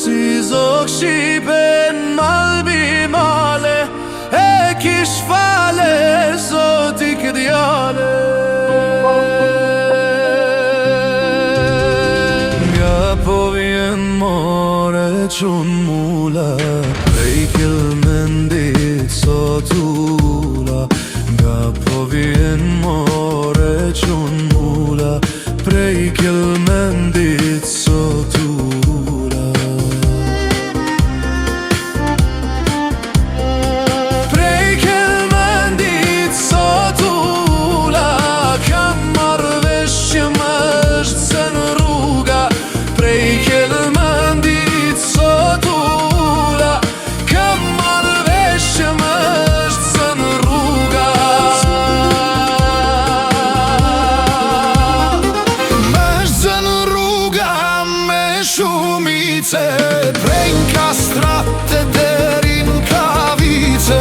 Si zog shqipen malbi male, e kish fale zoti këtë djale. Nga po vjen more qun mula, prej kill mendit sot ula. Nga po vjen more qun mula, prej kill mendit sot ula. Prej n'kastrate deri n'kavice,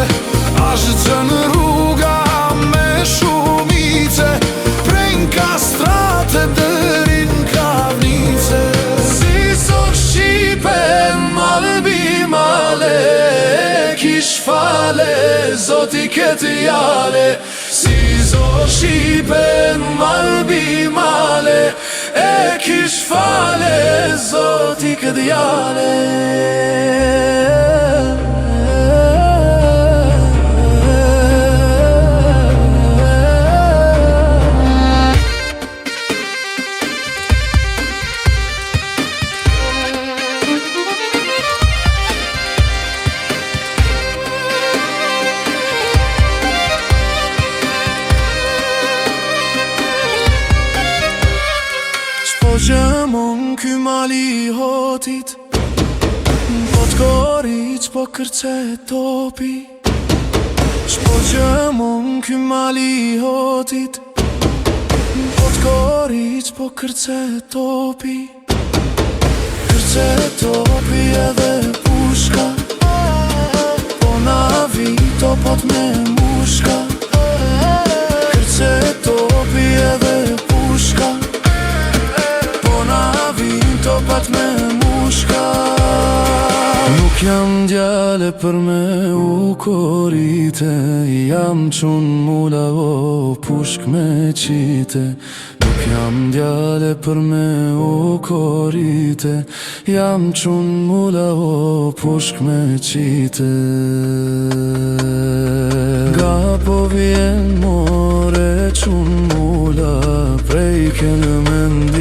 ashtë në rruga me shumice. Prej n'kastrate deri n'kavice. Si sot shqipen malbi male, kish fale zoti këtë jale. Si sot shqipen malbi male, e kish fale zoti këtë jale. Gjëmon ky mali hotit, po t'koriq po kërce topi. Shpo gjëmon ky mali hotit, po t'koriq po kërce topi. Kërce topi edhe pushka, po na vito pot me mushka. Kërce topi edhe pushka, topat me mushka. Nuk jam djale për me u korite, jam qun mula o pushk me qite. Nuk jam djale për me u korite, jam qun mula o pushk me qite. Nga po vjen more qun mula, prej kënë mend